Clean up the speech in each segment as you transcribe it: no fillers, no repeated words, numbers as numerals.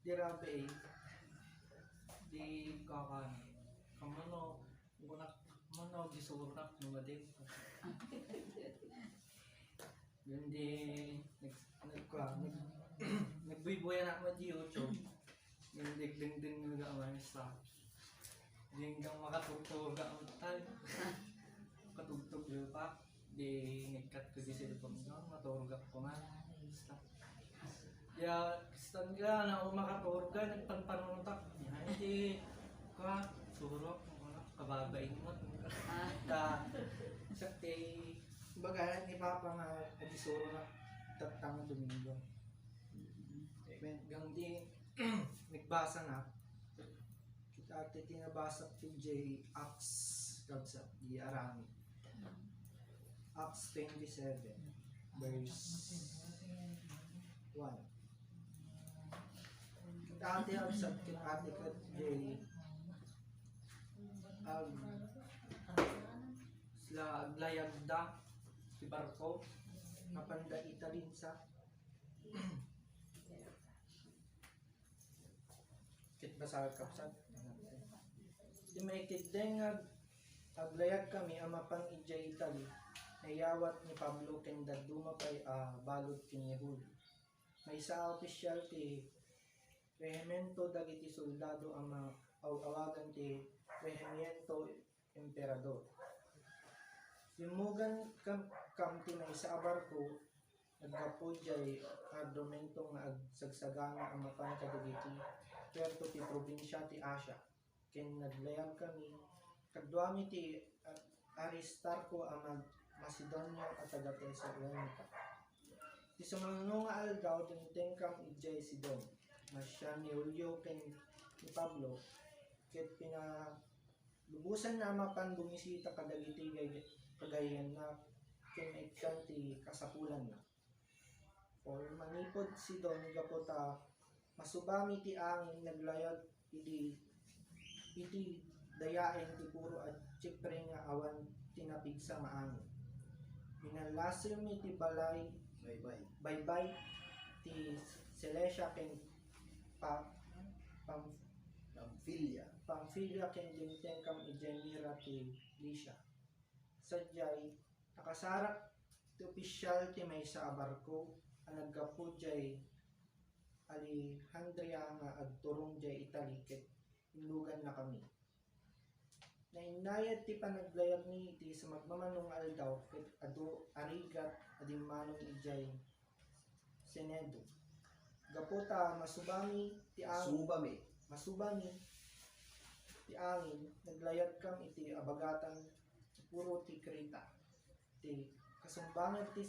dirabe eh. Di kakan. Kamano, gunak mano gisurak mga din. Yun di nagbuy-buya na mo di YouTube. Yung digding nga ang sa. Yung kang makatugtog ang tal. Katugtog yun pa. Di nagkat ko di cellphone ko. Maturog ako man. Ya, kistan ka na makaturog ka. Nagpanpanuntak. Hindi ka surok. Kababain mo. Sakti. Baga, ni Papa nga adisuro na tatang Domingo. Hanggang di nagbasa na. Kita ati tinabasa ko J. Acts kabsa di Arami. Acts 27 verse 1. Kita ati kabsa kita ati ko J. Sila aglayagda si barko napanda italin sa kit basal kapsat di may kideng aglayag kami amapang ija Italy nayawat ni Pablo ken daduma pay balot kinihul may sa opisyal ti rehimento dagiti soldado ang awagan ti rehimiento emperador. Simugan kamti na isa barko nagkapudyay argumento nga agsagsagana ang mapan kadagiti perto ti probinsya ti Asia ken naglayag kami kadwami ti Aristarco ang Macedonia at taga Thessalonica. Ti sumanguno nga aldaw dimteng kam ijay Sidon na siya ni Julio ken ni Pablo ket lubusan na mapan bumisita kadagiti kagayan na kinaikan ti kasapulan na. Or manipod si Don gapota masubami ti angin naglayag iti dayaen ti puro at Chipre nga awan tinapig sa maangin. Minalasyo mi ti balay baybay ti Celesia ken Pamphilya ken dimteng kam Ijenira ti Lycia. Sadyay nakasarak ti opisyal ti maysa a barko ang nagkapudyay Alejandria nga agturong jay Italy ket inlugan na kami. Nainayad ti panaglayag ni iti sa magmamanong aldaw ket adu arigat adimmanong ijay Senedo. Gapota masubami ti angin naglayag kam iti abagatan puro ti Kreta. Ti kasumbangan ti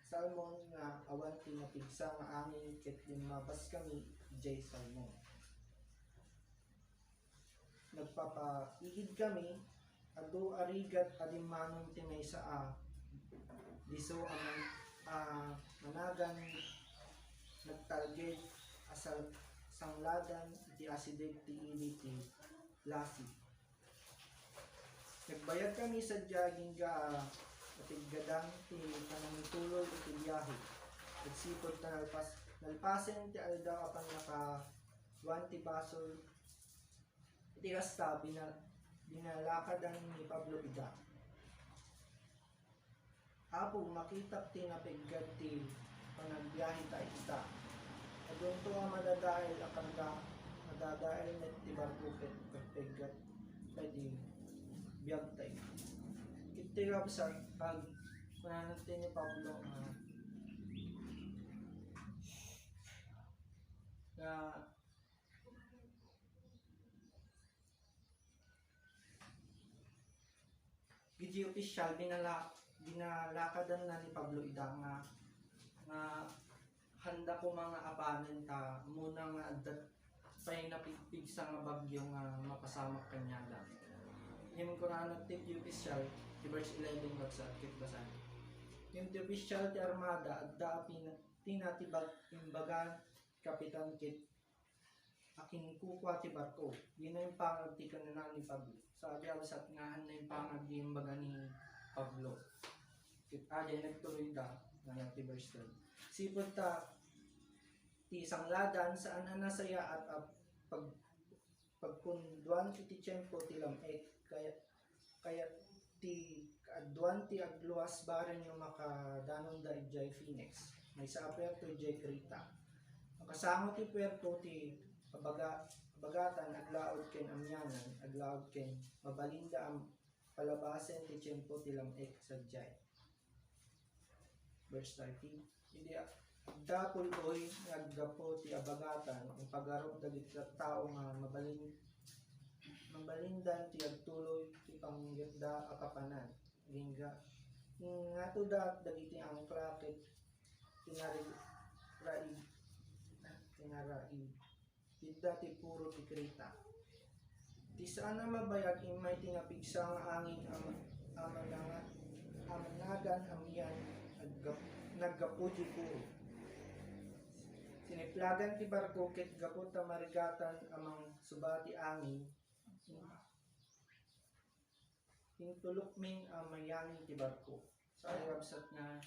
Salmon nga awan ti napigsa nga angin ket lumabas kami ijay Salmon. Nagpapaigid kami adu arigat adimmanong ti maysa a diso ang managan nagtalged asal sangladan iti asideg ti ili ti Lasi. Nagbayad kami sa jogging matiggadang ti panangituloy iti biyahe. Nagsipod na nalpasen ti aldaw apang naka 20 basol iti kasta binalakadan ni Pablo ida. Apo makitap ti napiggad ti panagbiyahe ta ita. Adunto ang madadael akanda madadael na ti barko ket pagpiggad pwede biyag tayo. Iti sa pag mananati ni Pablo na gidi opisyal binalakadan na ni Pablo ida nga handa ko mga apanen ta muna nga adat pay napigpig sa nga bagyo nga mapasamak kanya lang. Yung ko na nagtip yung opisyal ti verse 11 sa kit basan. Yung ti opisyal ti armada adda tinatibag imbagan kapitan kit aking kukwa ti barko. Yun na yung pangag ti kanina ni Pablo. Sabi awasat ngahan na yung pangag di imbaga ni Pablo. Kit ajay nagtuloy da nga ti verse 12. Sipod ta ti sangladan saan anasaya at pag pagkunduan iti tiyempo ti lam-ek kaya ti kaadwan ti agluwas baren yung makadanon da ijay Phoenix may sa aperto ijay Krita ang kasamo ti puerto ti bagatan aglaod ken amyanan aglaod ken mabalinda ang palabasen ti tiyempo ti lam-ek sadyay. Verse 13 hindi dapol ko'y naggapo ti abagatan ang pagarop dagiti tao nga mabalindan ti agtuloy ti panggitda akapanan lingga ngato dat dagiti angkla ket tinaraig idda ti puro ti Krita ti sana mabayag imay ti napigsa nga angin amanagan amyan naggapo ti puro siniplagan ti barko ket gapo ta marigatan amang subati angin hintulok min mayanin ti barko sa website na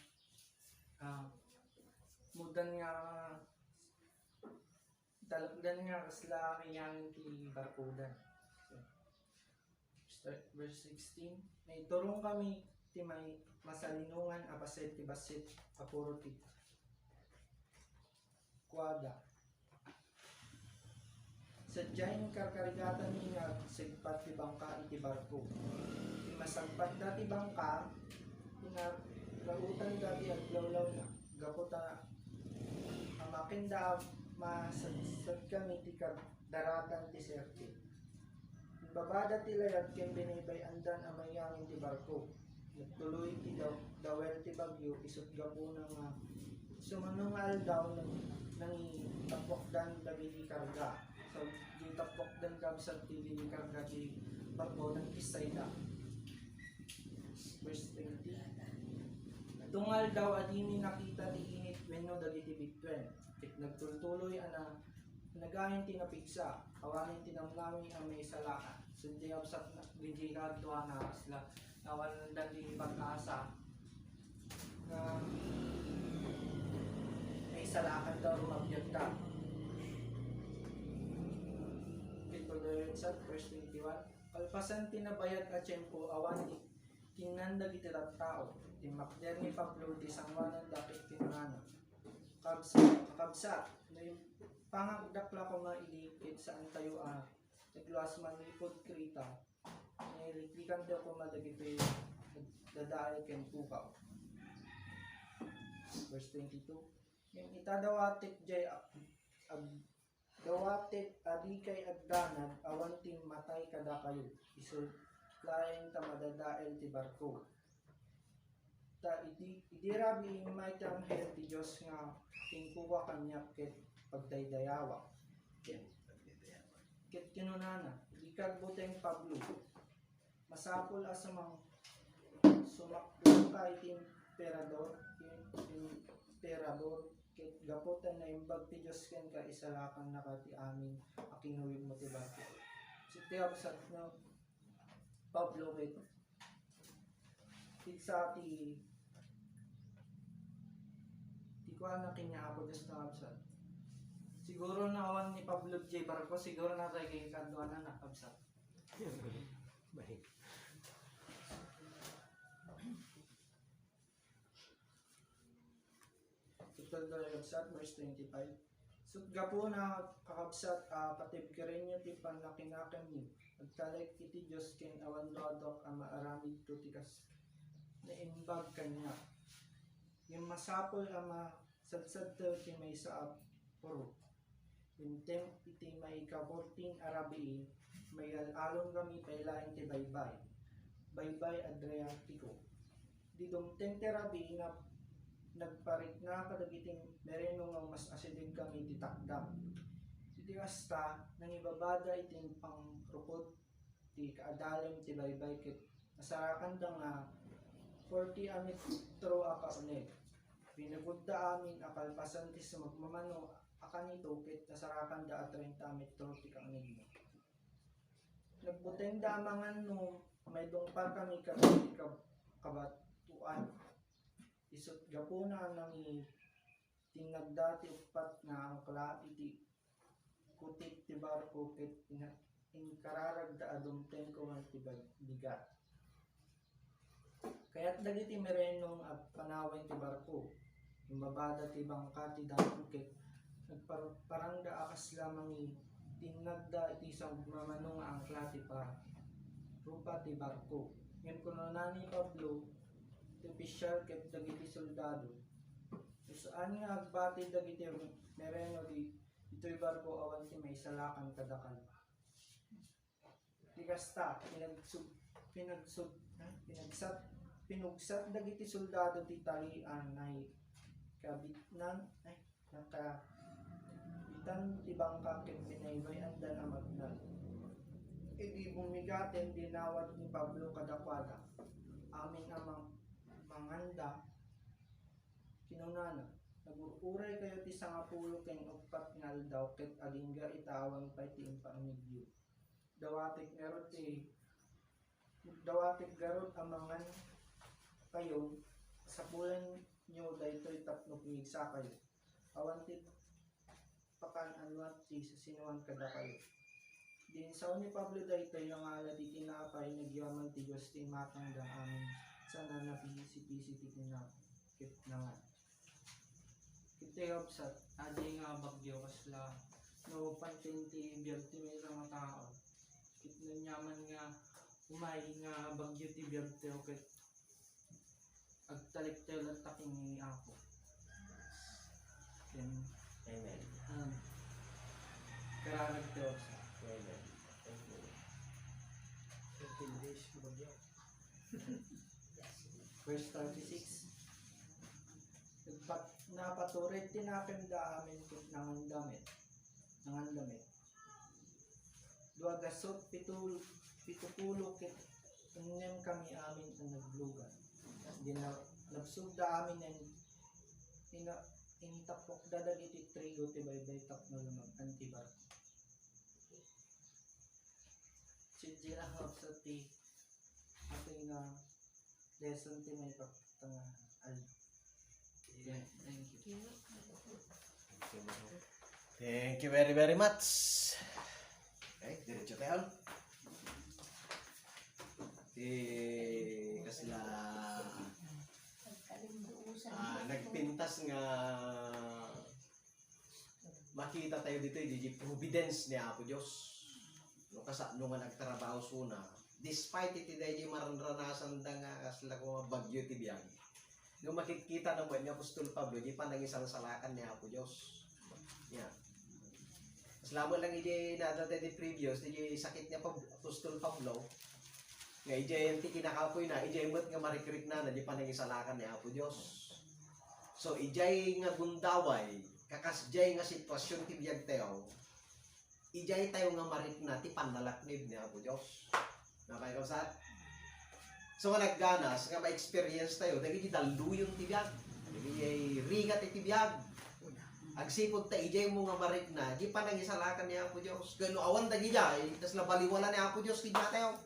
mudan nga talagdan nga kasla mayanin ti barkodan. Verse 16 may turong kami ti may masalinungan apaset ti basit apuro ti kuwada sadyain karkarigatan ni nga sigpat ti bangka iti barko ti masagpat dati bangka tinarautan dati aglawlaw na gaputa amakin da masadsad kami ti daratan ti serte babada ti layat ken binibay andan amayangin ti barko nagtuloy ti dawel ti bagyo isut gapuna nga sumanong aldaw nang tapokdan dagiti karga so di tapokdan kabsat ti dili karga ti barko nang kisayda. Verse 20 tungal daw adini nakita ti init wenno dagiti bitwen ket nagtultuloy ana nagahin ti napigsa awanin ti namnami ang may salakan so di absat na di kadwa na sila awan dati pag-asa na may salakan daw rumabiyag ta. Ito doon sa verse 21 kalpasan tinabayad at tiyempo awan tinanda iti tao timakder ni Pablo ti sangwanan dapit tinanano kabsat na yung pangagdakla ko maidikit saan tayo nagluwas manipod Krita niliklikan daw ko madagiti dadaal ken pukaw. Verse 22 yung itadawatit jay dawatit adi kay agdanad awan ting matay kada kayo isul lain ta madadael ti barko ta idirabi may tanghel ti Diyos nga tingkuwa kanya ket pagdaydayawa ket kinunana ikag buteng Pablo masapol asamang sumakto kay emperador ket gaputan na imbag ti Diyos ken ka isalakan na kati amin akinuwid mo ti barko si Teobsat no Pablo ket sa ti kuan na kinya ako Diyos na absat siguro na awan ni Pablo J. Barco siguro na tayo kay kanduan na nakabsat. Baik. Ito tayo kabsat verse 25 sutga po na kakabsat patibkirin nyo ti panlakinakan niyo agtalek iti Diyos ken awan dodok ang maaramid to tikas na imbag kanya yung masapol ang sadsad to ti may saab puro intem iti may kaborting arabi may along kami pailain ti baybay Adriatico di dumteng ti rabi na nagparik na kadagiting mereno nga mas asidin kami ti takdam iti hasta nang ibabada iting pangrupot ti kaadalem ti baybay ket nasarakan da nga 40 amit tro akauneg pinagudda amin akalpasan ti sumagmamano akanito ket nasarakan da at 30 amit tro ti kauneg mo nagbuteng damangan no may dungpal kami kati kabatuan isut gapuna nang ti tinagdati upat nga ang kalati ti kutik ti barko ket inkararag da adumten ko man ti bigat. Kaya't dagiti merenong at panawin ti barko, imbabada ti bangka ti dako ket nagparangda akas lamang tinagda iti mamanong ang klati pa rupa ti barko. Ngayon kuno ni Pablo, ti opisyal ket dagiti soldado, saan nga agbati dagiti mereno di ito'y barko awan ti may salakan kadakal. Ti kasta pinugsat dagiti soldado ti talian ay kabitnan nakabitan ti bangka ket binaybayan dan amagnan. Idi bumigaten dinawat ni Pablo kadakwada, amin amang manganda kinunana, naguuray kayo ti sangapulo ken upat nga aldaw ket agingga itawan pa ti impamigyo. Dawatik garot amangan kayo sa bulan nyo daytoy tapno pumigsa kayo. Awan ti pakan anwat ti sa sinuan kada kayo. Din sa ni Pablo daytoy nangala ti tinapay nagyaman ti Dios ti matang da amin sa nanapisi-pisi ti kinakit nangan. Kiti hapsat adi nga bagyo kasla no pantin ti biyag ti may nga tao. Kit nanyaman nga umay nga bagyo ti biyag ti ket agtaliktel at taking ni ako. Then, Amen. kararag ti hapsat. Amen. Thank you. 13 days bagyo. Verse 36. Napaturid tinapenda amin kung nangandamet. Dua gasot pitupulo kit unem kami amin ang naglugan. Nabsugda amin ang intapok dadag iti trigo ti baybay tapno lumang antibar. Sidya sa ti ating lesson ti may pagtanga Thank you. Thank you very, very much. Okay, diretso tayo. Kasla nagpintas nga makita tayo dito yung providence ni Apo Diyos. Nung nga nagtrabaho suna, despite iti dahil maranranasan da nga kasla ko bagyo ti biyag. Nung makikita naman ni Apostol Pablo, di pa nangisang salakan ni Apo Diyos. Yeah. Salamat lang iti nadata di previous, di sakit niya Apostol Pablo. Nga iti yung kinakapoy na, iti yung nga marikrik na, di pa nangisalakan ni Apo Diyos. So, iti nga gundaway, kakasjay nga sitwasyon ti biyag tayo, iti tayo nga marik na, ti panalaknib ni Apo Diyos. Nakay kausat? So nga nagganas, nga ma-experience tayo, dahil daluyon ti biyag, dahil rigat ti biyag. Agsipod ta, ijay mo nga marik na, di pa nangisalakan ni Apo Diyos. Gano awan dagi jay, tas nabaliwala ni Apo Diyos, ti tayo.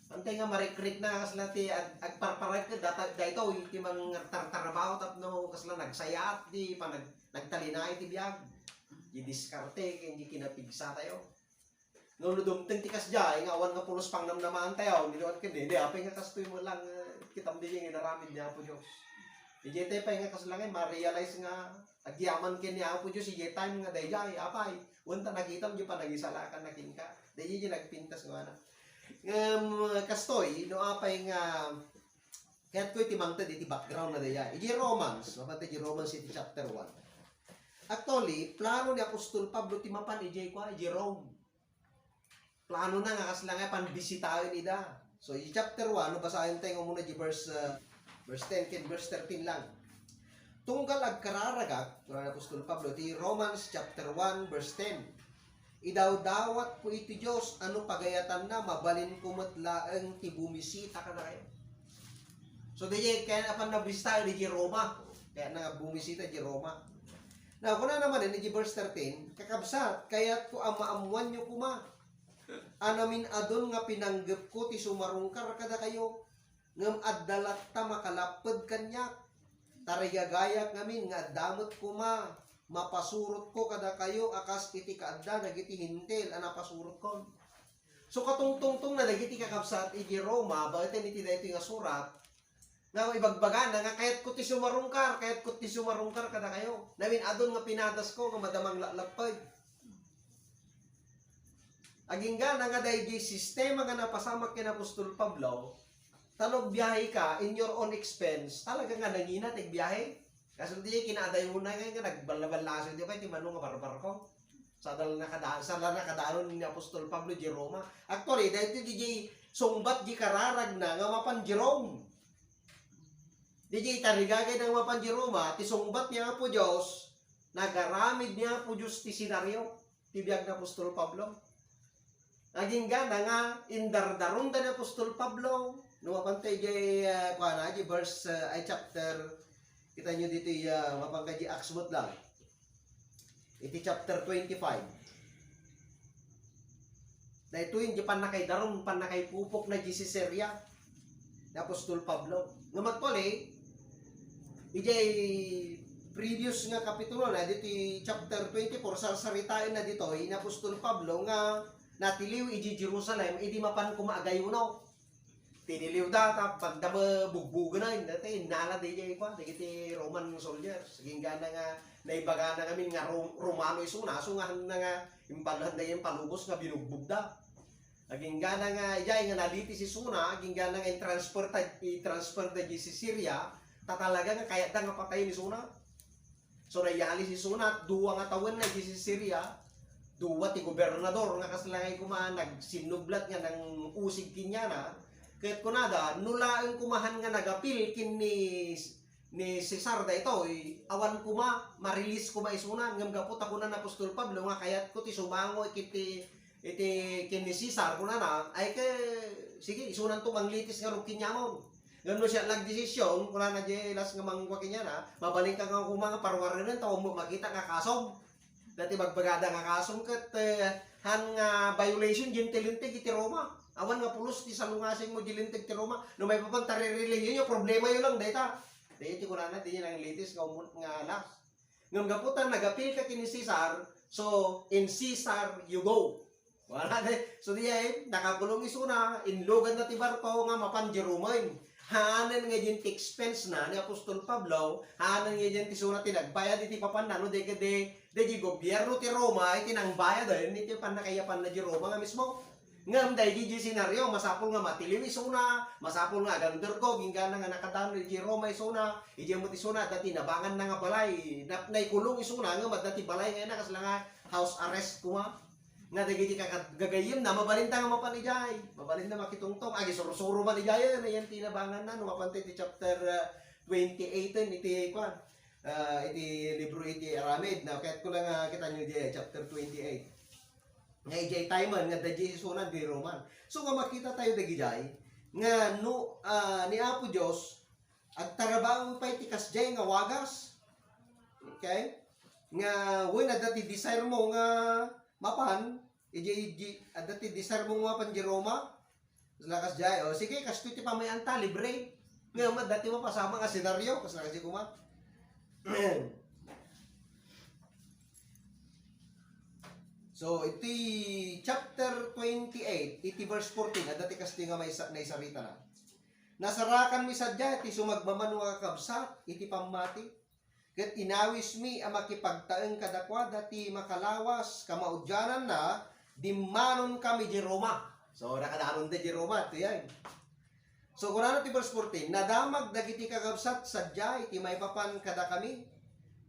Antay nga marikrik na, kasla ti agparparay ka, dahito, iti mga tartarabaho, tapno, kasla nagsayat, di pa nagtalinay ti biyag. Di diskarte, hindi kinapigsa tayo. Nung dumting tikas dyan, nga awan nga pulos pang namnamaan tayo, niluwat ka din, di apay nga kastoy mo lang, kitam din yung inaramid niya po Diyos. Ije tayo pa nga kaslangin, ma-realize nga, agyaman kin niya po Diyos, ije time nga day jay, apay, wanta nakita mo, di pa nagisalakan na kin ka, di ije nagpintas nga na. Kastoy, no apay nga, kaya't ko'y timangtad, iti background na day jay, ije Romans, mapatay ije Romans iti chapter 1. Actually, plano ni Apostol Pablo timapan, ije ko, ije Rome. Plano na nga kasla nga panbisitahin ida. So, yung chapter 1, basahin tayo muna yung verse 10 ken verse 13 lang. Tunggal agkararagak, Turan Apostol Pablo, di Romans chapter 1 verse 10. Idaw-dawat po iti Diyos, ano pagayatan na, mabalin kumatlaang ti bumisita ka na kayo. So, di kaya napan nabisita di Roma. Kaya na bumisita di Roma. Now, kung na naman, di verse 13, kakabsat, kaya't ko amaamuan nyo kuma. Anamin adon nga pinanggap ko ti sumarungkar kada kayo ngem addalat ta makalaped kanyak tarigagayak ngamin nga damot ko mapasurot ko kada kayo akas iti kaadda dagiti hintil ana pasurot ko. So katungtungtong na dagiti kakabsat iti Roma bakit iti daytoy nga surat nga ibagbagan nga kahit ko ti sumarungkar kada kayo. Namin adon nga pinadas ko nga madamang lalapay. Agingga na nga dahil sistema nga napasamak kina Apostol Pablo, tanog biyahe ka in your own expense, talaga nga nangina tig biyahe. Kasi di kinadayon na nga nagbalabalaso di ba ti manong nga barbar ko. Sa dala nakadaan ni Apostol Pablo di Roma. Actually dahil di sumbat di kararag na nga mapan Jerome. Di tarigagay ng mapan Roma, ti sumbat niya po Diyos, nagaramid niya po Diyos ti senaryo, ti biyag na Apostol Pablo. Naging gana nga, indardaron ni Apostol Pablo, numapantay di verse, chapter, kita nyo dito mapangkay di Aksmut lang. Iti chapter 25. Na ito yung di panakay daron, panakay pupok na di si Syria, ni Apostol Pablo. Ngamat pala, ijay previous nga kapitulo na dito chapter 24 sarsaritain na dito ni Apostol Pablo nga natiliw iji Jerusalem idi mapan kumaagayunaw tiniliw data pagdama bugbugan na dati nala DJ ko dagiti Roman soldiers saging gana nga naibaga na kami nga Romano isuna sungahan na nga impalhan na yung palubos nga binugbog da aging gana nga ijay nga naliti si Suna aging gana nga i-transfer da si Syria tatalaga nga kaya da nga patay ni Suna so nayali si Suna duwa nga tawen na si Syria duwa ti gobernador nga kaslangay kumahan nagsinublat nga ng usig kinyana kahit kunada nulaeng kumahan nga nagapil kin ni Cesar da ito awan kuma marilis kuma isunan ngam gapot ako na Apostol Pablo nga kayat ko ti sumango iti kin ni Cesar kunana ay ke sige isunan to manglitis nga rukin nyamon ngam no siya nagdesisyon kunana di las nga mangwa kinyana mabalik ka nga kuma nga parwarenan tawo mo makita nga kasom dati magbagada nga kasong kat han nga violation jintilintig iti Roma. Awan nga pulos ti salungasing mo jilintig ti Roma. No may papantaririling yun, problema yun lang data. Dahil ti kunana di yun ang litis nga umut nga alas. Ngam gaputan nagapil ka kini Cesar, so in Cesar you go. Wala de. So di ay nakakulong isuna, inlogan na ti barko nga mapan Jerumain. Hanan nga din expense na ni Apostol Pablo, hanan nga din ti suna tinagbayad iti papan no de gobyerno ti Roma iti nang bayad din iti panakayapan na di Roma nga mismo. Ngam dahil di senaryo masapol nga matiliw isuna, masapol nga agandor ko gingana nga nakadano di Roma isuna, iti mo ti suna dati nabangan na nga balay, naikulong isuna nga dati balay nga kas nga house arrest kuma. Nga dagiti gagayim na mabalinta nga mapanijay mabalinta makitungtong agi suro-suro manijay na yan tinabangan na no mapantay ti chapter 28 iti kwan iti libro iti Aramid na kahit ko lang kita nyo di chapter 28 nga ijay tayman nga dagiti sunan di Roman so nga makita tayo dagijay nga no ni Apo Dios at tarabang pa iti kasjay nga wagas okay nga wala dati desire mo nga mapan dati desire mo mapan di Roma lakas jay o sige kasto ti pamayanta libre nga dati mo pasama nga senaryo kas lakas di kuma so iti chapter 28 iti verse 14 dati kasti nga may naisarita na nasarakan mi sadya iti sumagmaman nga kabsat iti pamati ket inawis mi ang makipagtaeng kadakwa dati makalawas kamaudyanan na dimanon kami di Roma. So nakadanon di Roma ito yan. So kunano ti verse 14 nadamag dagiti kakabsat sadya iti may papan kada kami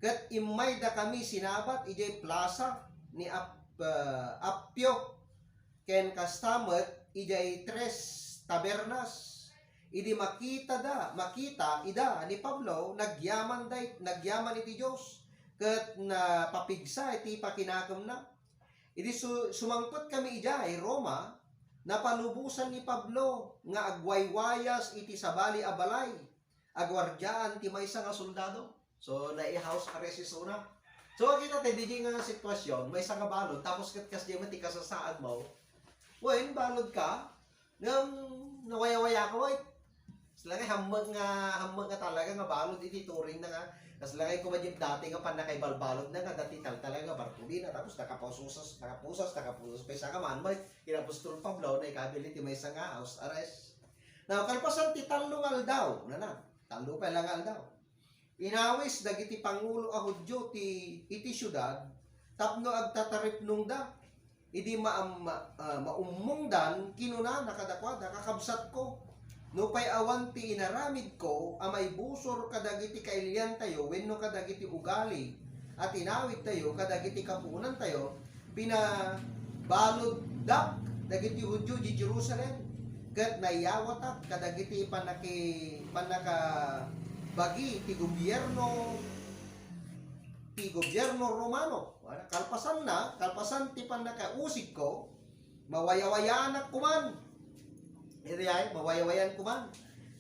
ket imay da kami sinabat ijay plaza ni Apio ken kastamet ijay tres tabernas idi makita ida ni Pablo nagyaman iti Dios ket na papigsa iti pakinakam na idi sumangpot kami ijay Roma napalubusan ni Pablo nga agwaywayas iti sabali a balay agwardyaan ti maysa nga soldado so nai-house arrest una so kita di nga sitwasyon maysa nga balod tapos ket kas di man ti kasasaad mo when balod ka ngam nawaya-waya ka wait Lagay hamag nga talaga nga balod iti turing na nga. Kas lagay ko madjib dati nga panakay balbalod na nga dati talaga barkubina tapos nakapusas pa sa kaman may kinapustol Pablo na ikability may sa nga house arrest. Now kalpasan ti talong aldaw na talo pa lang aldaw. Inawis dagiti pangulo a Hudyo iti syudad tapno agtatarip nung da. Idi maumungdan kinuna nakadakwada kakabsat ko. No pay awan ti inaramid ko amay busor kadagiti kailian tayo wenno kadagiti ugali at inawit tayo kadagiti kapunan tayo pinabalod dak dagiti Hudyo di Jerusalem ket nayawatak kadagiti panaka bagi ti gobyerno Romano. Kalpasan ti panakausig ko mawayawayan kuman. Iriyay, mawayawayan kuman.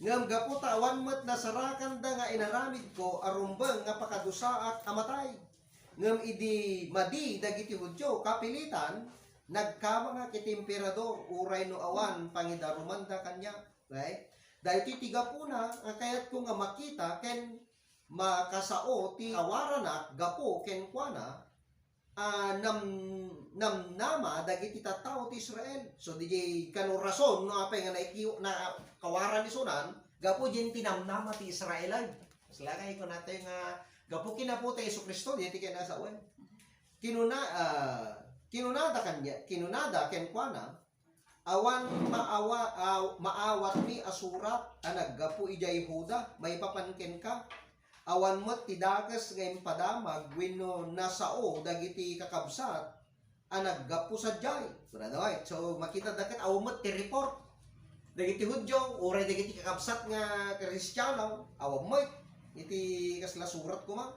Ngam gapu tawan met nasarakan da nga inaramid ko arumbang nga pakadusaak amatay. Ngam idi madi dagiti Hudyo kapilitan nagkama nga kiti emperador uray no awan pangidaruman da kanya. Right? Dahil ti tigapuna ang kayat ko nga makita ken makasao ti awaranak gapo ken kuana nama dagiti tattao ti Israel. So di kanu rason no apay nga na kawaran ni sunan gapo din tinamnama ti Israel ay. Salakay ko natin nga gapo kinaputa Jesucristo di ti nasa uwan. Kinunada ken kuana awan maawat ni asurat anaggapo ijay Huda may papanken ka awan mo't tidakas ngayon padamag wenno nasao dagiti kakabsat anaggapo sadyay. So makita dakat awan mo't ti report dagiti Hudyo uray dagiti kakabsat nga Kristiyano awan mo't iti kasla surat ko ma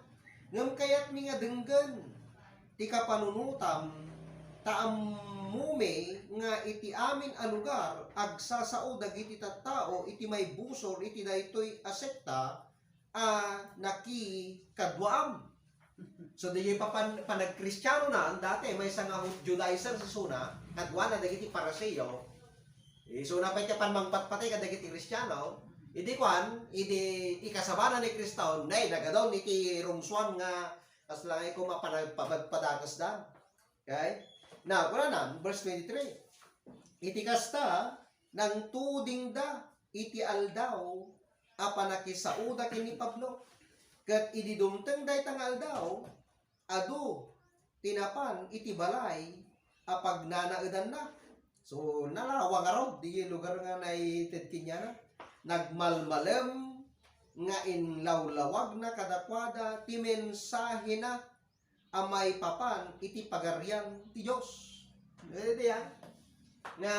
ngam kayat mi nga denggan ti kapanunutam taammume nga iti amin a lugar agsasao dagiti tattao iti may busor iti daytoy asekta nakikadwaam. So di pa panagkristyano na dati may isang Judaizer sa suna kadwa na dagiti Pariseo. So na pa iti panmangpatpatay kadagiti Kristiyano idi ikasabana ni Kristo nay nagadaw iti rungswan nga kaslangay ko mapanagpadagas da. Okay? Now, kuna na, verse 23. Iti kasta nang tuding da iti aldaw apanakisauda kini Pablo. Ket idi dumteng daytang aldaw adu tinapan iti balay apag nanaedan na. So nalawang araw di lugar nga naited kinyana. Nagmalmalem nga inlawlawag na kadakwada ti mensahe na amay papan iti pagarian ti Dios. Diyan nga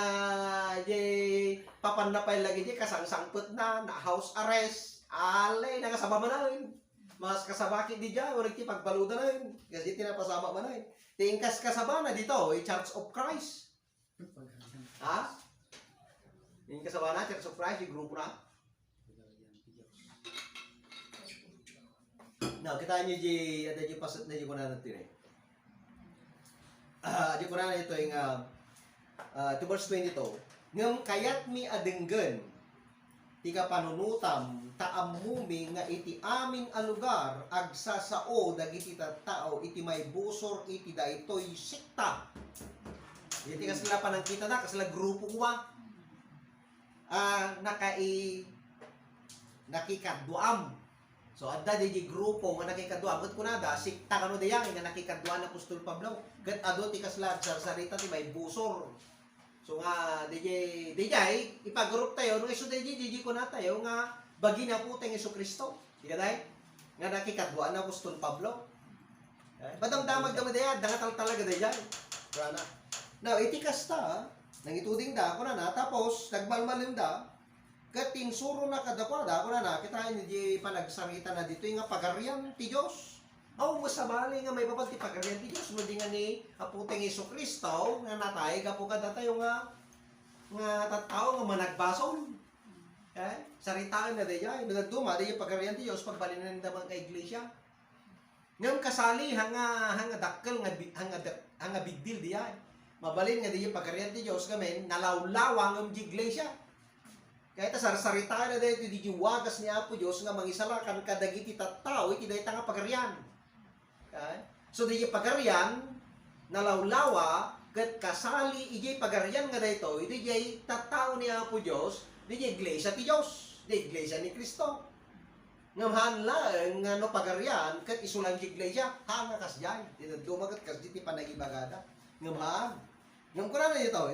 papan na pay lagi di kasangsangput na house arrest alay na kasama manahin mas kasabaki di dyan urig ti pagbaluda na yun kasi tinapasama manahin tingkas kasaba na dito Church of Christ ha? Yung kasaba na Church of Christ yung grupo na now kita nyo ada di pasat na di ko na natin di ko na ito yung to verse 22 ngam kayat mi adenggen tika panunutam taamumi nga iti amin a lugar agsasao dagiti tattao iti may busor iti daytoy sikta iti kasla panangkita na kasla grupo kuma nakikadduam. So adda di grupo nga nakikadduam ket kunada sikta kano dayang nga nakikadduan na Apostol Pablo ket adu ti kasla sarita ti may busor. So nga DJ ipagrup tayo no isu DJ ko na tayo nga bagi na po tayong Jesucristo. Di ka dahil? Nga nakikadwa na Apostol Pablo. Padamdamag naman daya, dangatal talaga daya. Rana. Now, iti kasta, nang ituding da, ako na tapos, nagmalmalim da, kating suro na kadakwada, ako na kita hindi panagsarita na dito, nga pagarian ti Diyos. Aw, masamali nga may babal ti pagarian ti Diyos, muli nga ni aputeng Jesucristo, nga natay, kapo kada tayo nga tattao nga managbason. Saritaan na daya, nagduma daya pagarian ti Diyos, pagbalinan naman ka iglesia. Ngam kasali, hanga dakkel, hanga big deal diya. Mabalin nga daya pagarian ti Diyos, kami, nalawlawang ng iglesia. Kaya ta sarsarita na dahil di wagas ni Apo Diyos nga mangisalakan kadagiti tattao iti dahil nga pagarian. Okay? So di pagarian nalawlawa ket kasali ijay pagarian nga dayto iti jay tattao ni Apo Diyos di jay iglesia ti Diyos di iglesia ni Kristo. Ngam laeng nga no pagarian ket isulang ti iglesia hanga kasjay iti dumagat kasdi ti panagibagada. Ngam kuna na dito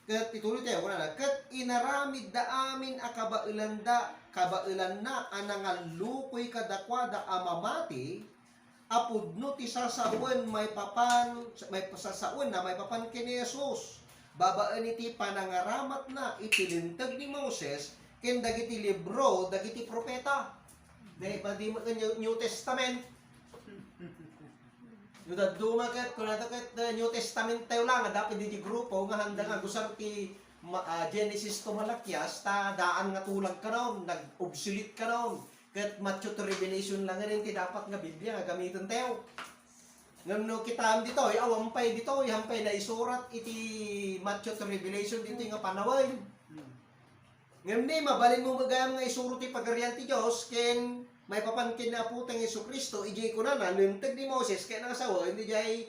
ket ituloy tayo kuna na ket inaramid da amin a kabailan na anangalukoy kadakwada amamati apudno ti sasawen may pasasawen na may papan kini Jesus babaan iti panangaramat na itilintag ni Moses ken dagiti libro dagiti propeta dahil padi mo New Testament yung dumagat kung natakat New Testament tayo lang dapat di grupo nga handa nga gusar ti Genesis to Malakias ta daan nga tulag ka noon nag-obsolete ka noon ket Matthew to Revelation lang rin ti dapat nga Biblia nga gamiton tayo ngam no kita dito awampay dito hampay na isurat iti Matthew to Revelation dito nga panaway ngam ni mabalin mo magayam nga isuro ti pagarian ti Dios ken may papankin na putang Jesucristo ijay ko na nalintag ni Moses kaya nakasawa hindi jay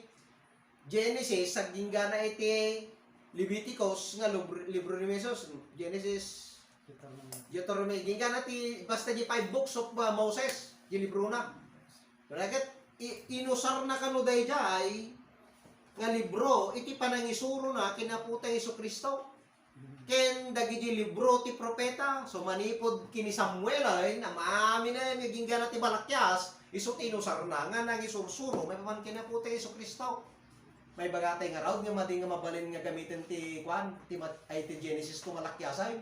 Genesis sagingga na iti Leviticus nga libro ni Moses Genesis Deuteronomy gingga na ti basta di 5 books of Moses di libro na kaya inusar na kano day jay nga libro iti panangisuro na kinaputang Jesucristo ken dagiti libro ti propeta so manipod kini Samuel ay na maami na naging gana ti Malakias iso tinusar na nga nang isursuro may paman kinaputi Jesucristo may bagatay nga raw nga madi nga mabalin nga gamitin ti kwan ti Genesis ko Malakias ay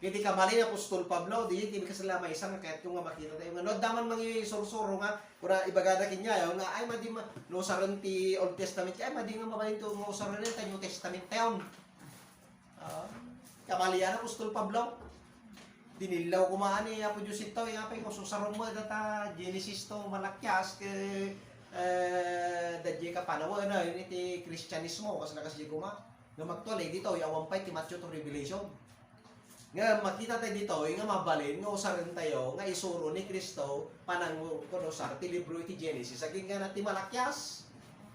kiti kamali na Apostol Pablo di kasala may isang kahit kung nga makita tayo nga no daman mangi sursuro nga kura ibagada kinya nga ay madi no saron ti Old Testament ay madi nga mabalin to mo saron ti New Testament tayon kamalian Apostol Pablo dinilaw kumaan ni Apo Diyos ito yung apay kung susarong mo data Genesis to Malakias ke dadya ka panawa na yun iti Kristyanismo kasi nakasya kuma nga magtuloy dito yung awampay ti Matthew to Revelation nga makita tayo dito yung nga mabalin nga usarin tayo nga isuro ni Kristo panang kunusar ti libro iti Genesis saging nga na ti Malakias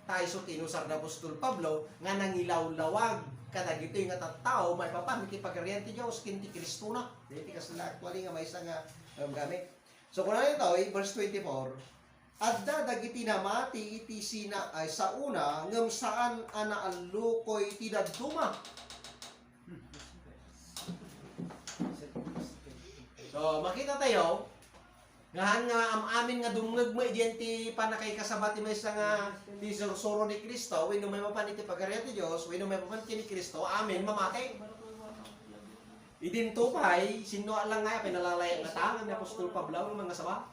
tayo so tinusar na Apostol Pablo nga nangilaw-lawag kadagito yung tattao may papamiti pagarian ti Diyos kinti Kristo na dito kasi actually nga may isang gamit so kung ano ito verse 24 adda dagiti namati iti sina ay sa una ngam saan anaalukoy ti daduma so makita tayo ngahan nga amin nga dumngeg mo diyan ti panakay kasabat ti maysa nga ti sursuro ni Kristo wenno may mapan iti pagarian ti Dios wenno may mapan kini Kristo amen mamatay idin to pay sino lang nga pinalalay nga tangan ni Apostol Pablo ng mga saba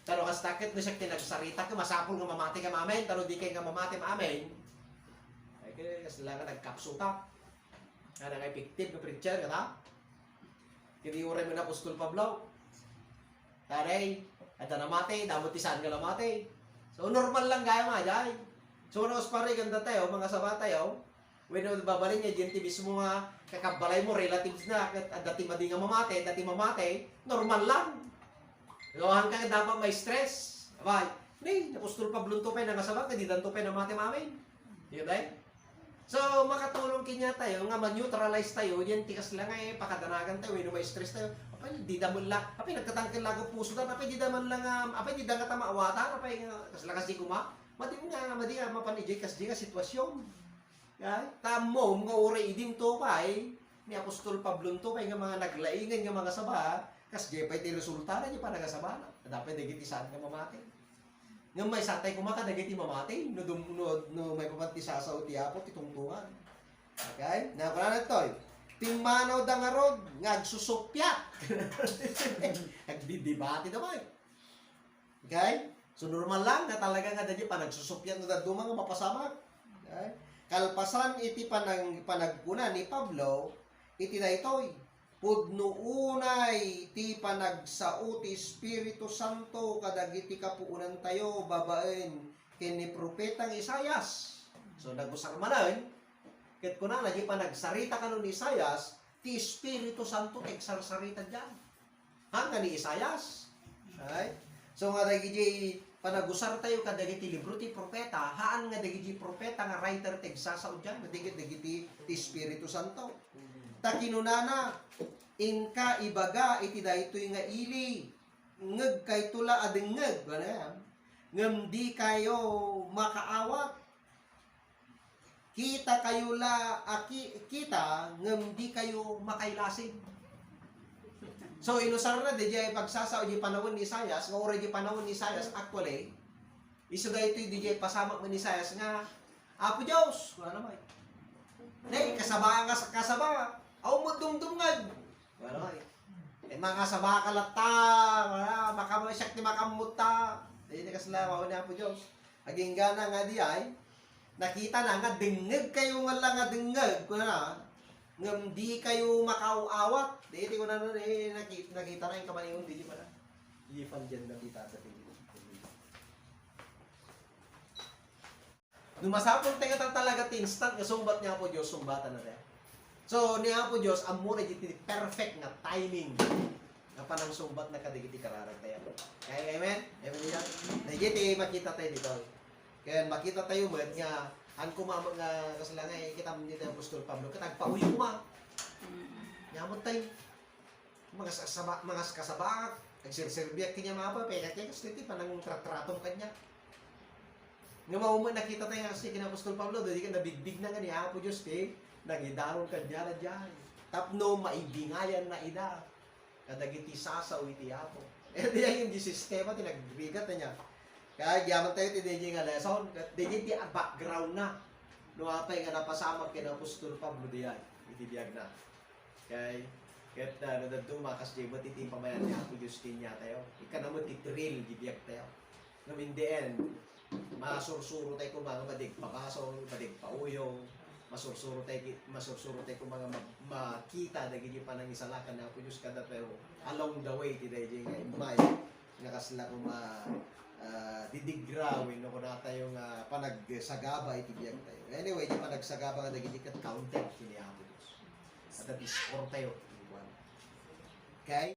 taro kas takit no siya tinagsarita ka masapol nga mamatay ka amen taro di kay nga mamatay amen ay kay kasla nga nagkapsuta ana nga effective nga preacher kada kini ure mo na Apostol Pablo taray, at namatay, damot ti saan ka namatay. So, normal lang gaya mga jay. So, naos pare, ganda tayo, mga sabat tayo, when babalin niya, dyan ti mismo nga, kakabalay mo, relatives na, at dati madi nga mamatay, normal lang. So, hanggang dapat may stress. Abay, ni, Apostol Pablo to pa yung nangasabat, hindi dan to pa yung namatay mamin. Yun dahil? So, makatulong kinya tayo, nga ma-neutralize tayo, dyan tikas lang ay pakadanagan tayo, may stress tayo. Apay di daman lang, apay nagkatangkel lago puso dan, apay di daman lang, apay di daman maawatan, apay kasalakas di kuma, madi nga mapanijay kas di nga sitwasyon. Tamo nga ore idin to pay ni Apostol Pablo to pay nga mga naglaingan nga mga saba, kas di pay ti resulta na di pa nagasaba na. Dapat dagiti saan nga mamatay. Nga may satay kumaka dagiti mamatay, no may papantisasaw ti Apo ti tungtungan. Okay? Na para na toy. Timanaw da nga rod, ngagsusupyat. Nagdidibati naman. Okay? So normal lang na talaga nga dadi pa nagsusupyat na daduma nga mapasama. Okay? Kalpasan iti panagkuna ni Pablo, iti daytoy. Pudno unay ti panagsao ti Espiritu Santo kadagiti kapuunan tayo babaen ken ni propetang Isayas. So nagusar manan Ket kuna na di pa nagsarita kanon ni Isayas, ti Espiritu Santo nagsarsarita diyan. Hanga ni Isayas. Right? So nga dagiti panagusar tayo kadagiti libro ti propeta, haan nga dagiti propeta nga writer tegsasao diyan, dagiti ti Espiritu Santo. Ta kinunana inka ibaga iti daytoy nga ili ngeg kay tula adengeg ganyan. Ngem di kayo makaawat. Kita kayo kita ngem di kayo makailasig. So inusar na DJ pagsasao di panahon ni Isayas, nga ora di panahon ni Isayas actually. Isu daytoy DJ pasama man ni Isayas nga Apo Dios, wala naman. Nay kasaba nga kasaba. Aw mo dumdumngad. Wala naman. Mga kasaba kalata, wala makamasyak ti makamuta. Dili kasla mao ni Apo Dios. Aging gana nga di ay nakita na nga dengeg kayo nga lang nga dengeg kuna na ngem di kayo makauawat. Dili ko na nakita na yung kamaningon di pa na. Di pan dyan nakita sa TV. Numasapon tayo talaga instant nga sumbat niya Apo Dios sumbatan na tayo. So ni Apo Dios amo na giti perfect nga timing nga panang sumbat na kadigiti kararag tayo. Kaya amen. Amen yan. Dagiti makita tayo dito. Kaya makita tayo mo nga ang kumama nga kasalangay kita mo dito Apostol Pablo katagpauyo ma. Nyamot tayo. Mga kasabak, nagsirsirbiyak kanya mga pa, kaya kaya kasi iti panang tratratom kanya. Nga mauman nakita tayo nga si Apostol Pablo, doon ka nabigbig na nga ni Apo Diyos kay nangidaron kanya na dyan. Tapno maibingayan na ida. Kadagiti sasaw iti Apo. Eh diyan yung sistema tinagbigat na niya. Kaya yaman tayo ti DJ nga lesson, DJ ti background na. Nuapay nga napasamak kay Apostol Pablo diyan. Iti biyag na. Kaya ket nadaduma kas di mo iti pamayan ni Apo Diyos tinya tayo. Ika na mo ti thrill gibiyag tayo. No in the end, masursuro tayo kung mga madig pakaso, madig pauyong, masursuro tayo kung mga makita dagiti panang isalakan na Apo Diyos kada pero along the way ti DJ nga imay nga kasla kung didigrawin no kuna tayo nga panagsagaba iti biyag tayo. Anyway, di panagsagaba nga dagiti kat counted kini Apo Diyos. At that is for tayo. Okay?